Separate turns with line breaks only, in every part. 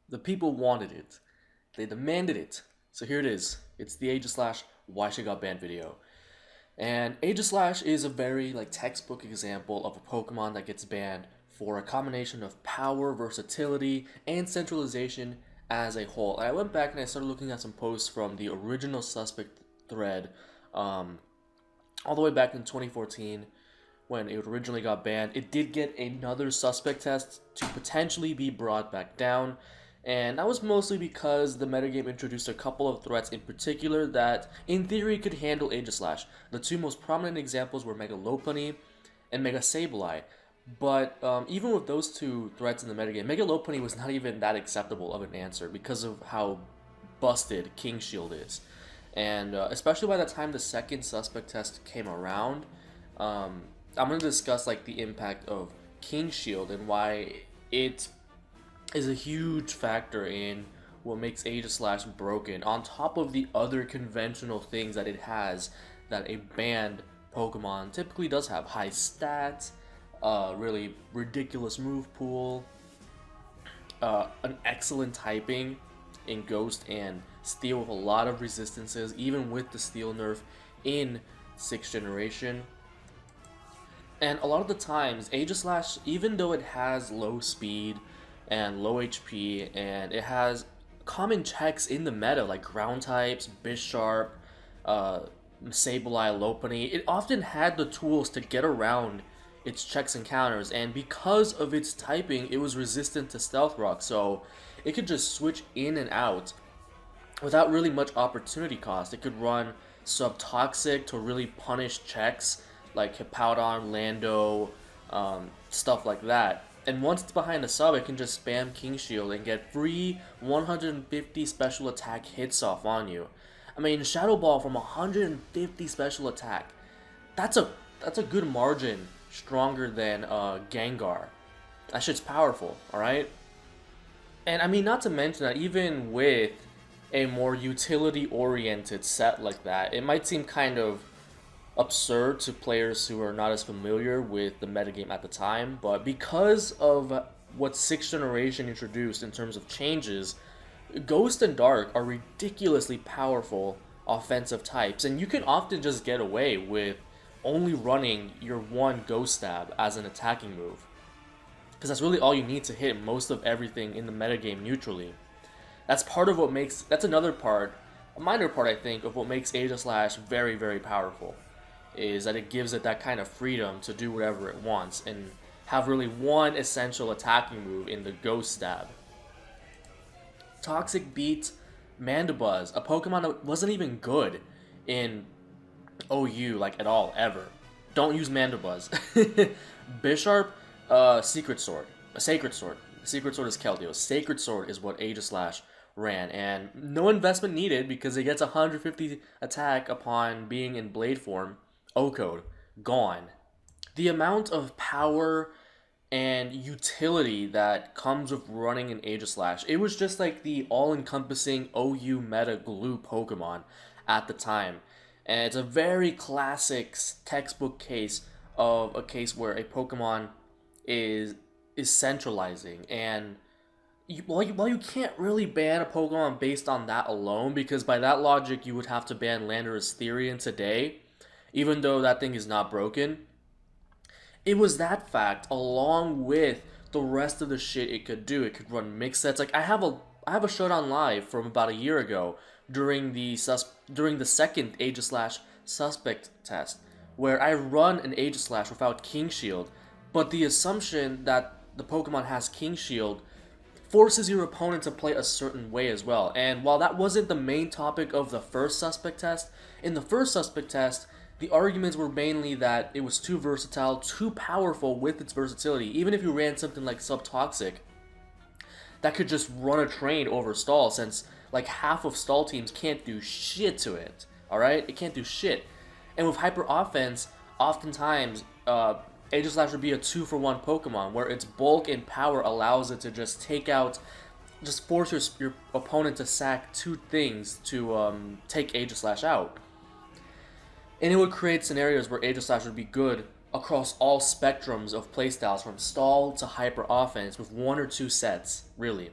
The people wanted it. They demanded it. So here it is. It's the Aegislash Why She Got Banned video. And Aegislash is a very textbook example of a Pokemon that gets banned for a combination of power, versatility, and centralization as a whole. And I went back and I started looking at some posts from the original suspect thread, all the way back in 2014 when it originally got banned. It did get another suspect test to potentially be brought back down, and that was mostly because the metagame introduced a couple of threats in particular that, in theory, could handle Aegislash. The two most prominent examples were Mega Lopunny and Mega Sableye. But even with those two threats in the metagame, Mega Lopunny was not even that acceptable of an answer because of how busted King Shield is. And especially by the time the second suspect test came around, I'm going to discuss the impact of King Shield and why it is a huge factor in what makes Aegislash broken, on top of the other conventional things that it has that a banned Pokemon typically does have. High stats, really ridiculous move pool, an excellent typing in Ghost and Steel with a lot of resistances, even with the Steel nerf in 6th generation. And a lot of the times, Aegislash, even though it has low speed and low HP, and it has common checks in the meta like ground types, Bisharp, Sableye, Lopunny, it often had the tools to get around its checks and counters, and because of its typing, it was resistant to Stealth Rock, so it could just switch in and out without really much opportunity cost. It could run Subtoxic to really punish checks like Hippowdon, Lando, stuff like that. And once it's behind the sub, it can just spam King Shield and get free 150 special attack hits off on you. I mean, Shadow Ball from 150 special attack, that's a good margin, stronger than Gengar. That shit's powerful, alright? And I mean, not to mention that even with a more utility-oriented set like that, it might seem kind of absurd to players who are not as familiar with the metagame at the time, but because of what 6th generation introduced in terms of changes, Ghost and Dark are ridiculously powerful offensive types, and you can often just get away with only running your one Ghost Stab as an attacking move, because that's really all you need to hit most of everything in the metagame neutrally. That's part of what makes, that's another part, a minor part I think, of what makes Aegislash very, very powerful, is that it gives it that kind of freedom to do whatever it wants and have really one essential attacking move in the Ghost Stab. Toxic beat Mandibuzz, a Pokemon that wasn't even good in OU at all, ever. Don't use Mandibuzz. Bisharp, Secret Sword. A Sacred Sword. Secret Sword is Keldeo. Sacred Sword is what Aegislash ran, and no investment needed because it gets 150 attack upon being in Blade form. O-Code, gone. The amount of power and utility that comes with running an Aegislash, it was just like the all-encompassing OU meta glue Pokemon at the time. And it's a very classic textbook case of a case where a Pokemon is centralizing, and while you can't really ban a Pokemon based on that alone, because by that logic you would have to ban Landorus Therian today, even though that thing is not broken. It was that fact, along with the rest of the shit it could do. It could run mix sets. I have a showdown live from about a year ago during the second Aegislash suspect test, where I run an Aegislash without King Shield, but the assumption that the Pokemon has King Shield forces your opponent to play a certain way as well. And while that wasn't the main topic of the first suspect test, in the first suspect test, the arguments were mainly that it was too versatile, too powerful with its versatility. Even if you ran something like Subtoxic, that could just run a train over Stall, since half of Stall teams can't do shit to it. Alright? It can't do shit. And with Hyper Offense, oftentimes, Aegislash would be a 2-for-1 Pokemon, where its bulk and power allows it to just force your opponent to sack two things to take Aegislash out. And it would create scenarios where Aegislash would be good across all spectrums of playstyles, from stall to hyper offense, with one or two sets, really.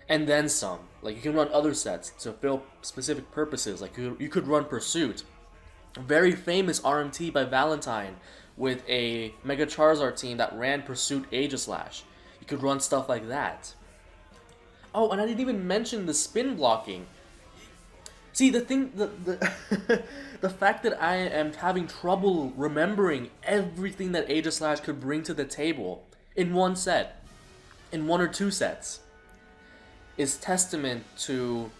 and then some. Like, you can run other sets to fill specific purposes. Like, you could run Pursuit, a very famous RMT by Valentine, with a Mega Charizard team that ran Pursuit Aegislash. You could run stuff like that. Oh, and I didn't even mention the spin blocking. See, the the fact that I am having trouble remembering everything that Aegislash could bring to the table in one set, in one or two sets, is testament to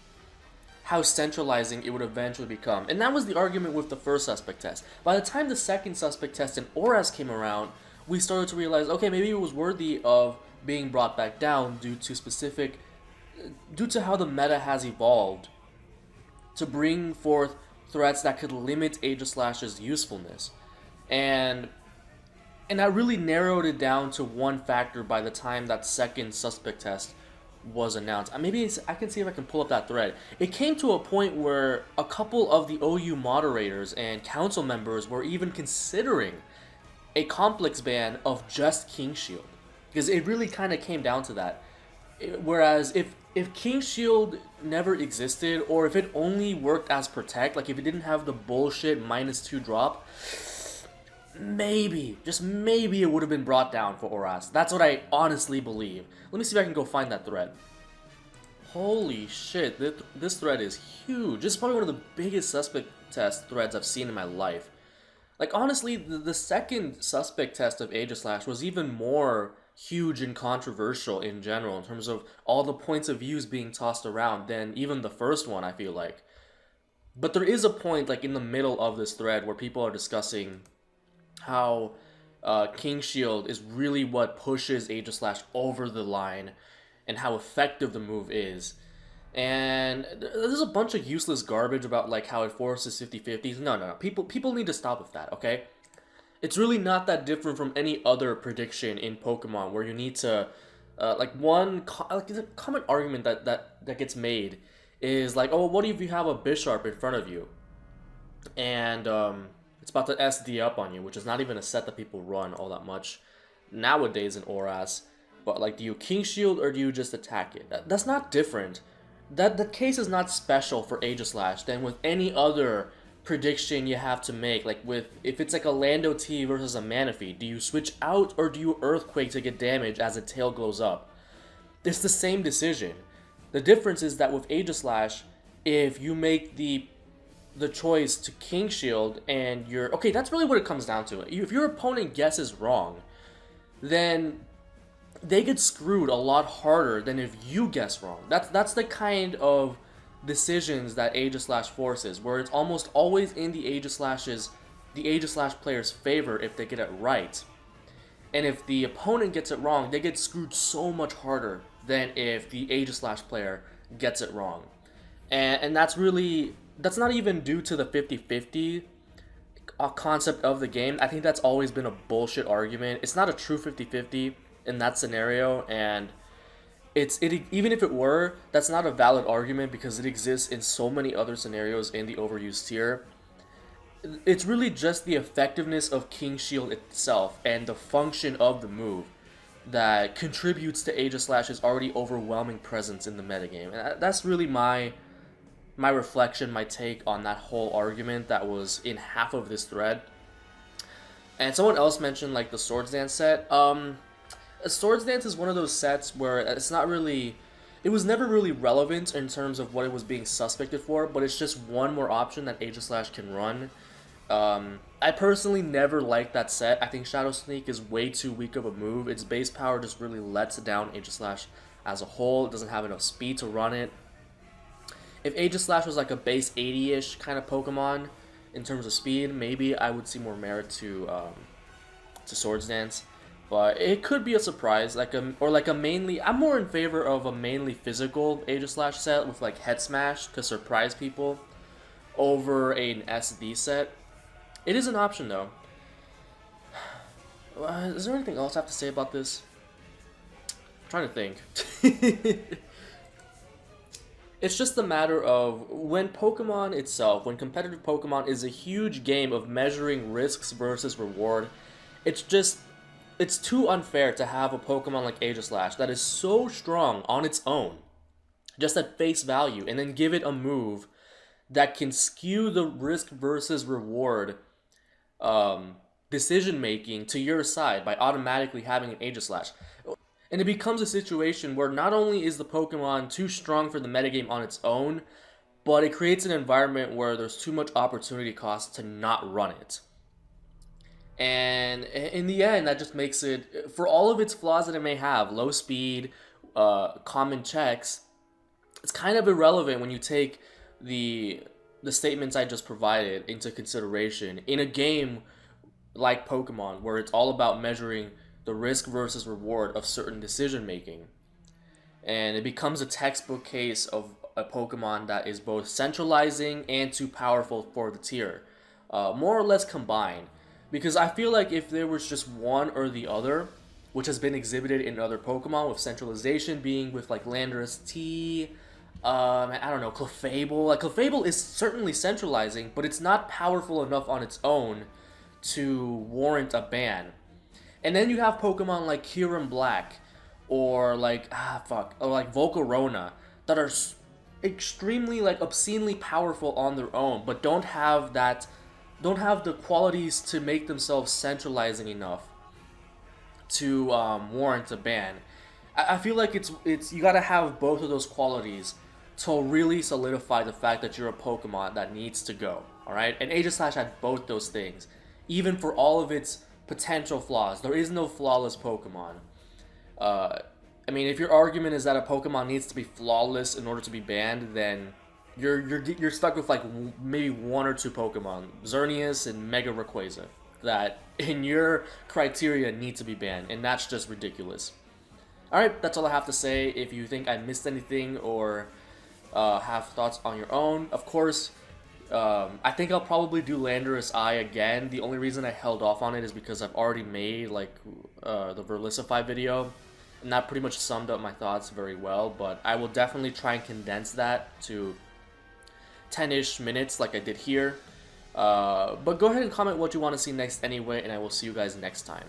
how centralizing it would eventually become. And that was the argument with the first suspect test. By the time the second suspect test in ORAS came around, we started to realize, okay, maybe it was worthy of being brought back down due to how the meta has evolved to bring forth threats that could limit Aegislash's usefulness. And I really narrowed it down to one factor by the time that second suspect test was announced. Maybe I can see if I can pull up that thread. It came to a point where a couple of the OU moderators and council members were even considering a complex ban of just King Shield, because it really kind of came down to that. Whereas if King Shield never existed, or if it only worked as Protect, like if it didn't have the bullshit -2 drop, maybe, just maybe it would have been brought down for ORAS. That's what I honestly believe. Let me see if I can go find that thread. Holy shit, this thread is huge. This is probably one of the biggest suspect test threads I've seen in my life. Like, honestly, the second suspect test of Aegislash was even more huge and controversial in general in terms of all the points of views being tossed around than even the first one, I feel like. But there is a point, like, in the middle of this thread where people are discussing how King Shield is really what pushes Aegislash over the line and how effective the move is. And there's a bunch of useless garbage about like how it forces 50-50s. No. People need to stop with that, okay? It's really not that different from any other prediction in Pokemon where you need to the common argument that gets made is like, oh, what if you have a Bisharp in front of you and it's about to SD up on you, which is not even a set that people run all that much nowadays in ORAS. But like, do you King Shield or do you just attack it? That's not different. That case is not special for Aegislash than with any other prediction you have to make. Like if it's like a Lando T versus a Manaphy, do you switch out or do you Earthquake to get damage as the tail glows up? It's the same decision. The difference is that with Aegislash, if you make the choice to King Shield and you're... Okay, that's really what it comes down to. If your opponent guesses wrong, then they get screwed a lot harder than if you guess wrong. That's the kind of decisions that Aegislash forces, where it's almost always in the Aegislash player's favor if they get it right. And if the opponent gets it wrong, they get screwed so much harder than if the Aegislash player gets it wrong. And that's not even due to the 50-50 concept of the game. I think that's always been a bullshit argument. It's not a true 50-50 in that scenario, and even if it were, that's not a valid argument because it exists in so many other scenarios in the overused tier. It's really just the effectiveness of King Shield itself and the function of the move that contributes to Aegislash's already overwhelming presence in the metagame. And that's really my reflection, my take on that whole argument that was in half of this thread. And someone else mentioned like the Swords Dance set. Swords Dance is one of those sets where it's not really... It was never really relevant in terms of what it was being suspected for, but it's just one more option that Aegislash can run. I personally never liked that set. I think Shadow Sneak is way too weak of a move. Its base power just really lets down Aegislash as a whole. It doesn't have enough speed to run it. If Aegislash was like a base 80-ish kind of Pokemon in terms of speed, maybe I would see more merit to Swords Dance. But it could be a surprise, I'm more in favor of a mainly physical Aegislash set with like Head Smash to surprise people over an SD set. It is an option though. Is there anything else I have to say about this? I'm trying to think. It's just a matter of when Pokemon itself, when competitive Pokemon is a huge game of measuring risks versus reward, it's too unfair to have a Pokemon like Aegislash that is so strong on its own, just at face value, and then give it a move that can skew the risk versus reward decision making to your side by automatically having an Aegislash. And it becomes a situation where not only is the Pokemon too strong for the metagame on its own, but it creates an environment where there's too much opportunity cost to not run it. And in the end, that just makes it, for all of its flaws that it may have, low speed, common checks, it's kind of irrelevant when you take the statements I just provided into consideration in a game like Pokemon, where it's all about measuring the risk versus reward of certain decision making. And it becomes a textbook case of a Pokemon that is both centralizing and too powerful for the tier, more or less combined. Because I feel like if there was just one or the other, which has been exhibited in other Pokemon, with centralization being with like Landorus T, I don't know, Clefable. Like Clefable is certainly centralizing, but it's not powerful enough on its own to warrant a ban. And then you have Pokemon like Kyurem Black, or like or like Volcarona, that are extremely like obscenely powerful on their own, but don't have the qualities to make themselves centralizing enough to warrant a ban. I feel like it's you gotta have both of those qualities to really solidify the fact that you're a Pokemon that needs to go. All right, and Aegislash had both those things, even for all of its potential flaws. There is no flawless Pokemon. I mean, if your argument is that a Pokemon needs to be flawless in order to be banned, then you're stuck with like maybe one or two Pokemon, Xerneas and Mega Rayquaza, that in your criteria need to be banned, and that's just ridiculous. Alright, that's all I have to say. If you think I missed anything or have thoughts on your own, of course, I think I'll probably do Landorus Eye again. The only reason I held off on it is because I've already made like the Verlisify video, and that pretty much summed up my thoughts very well, but I will definitely try and condense that to 10-ish minutes like I did here. But go ahead and comment what you want to see next anyway, and I will see you guys next time.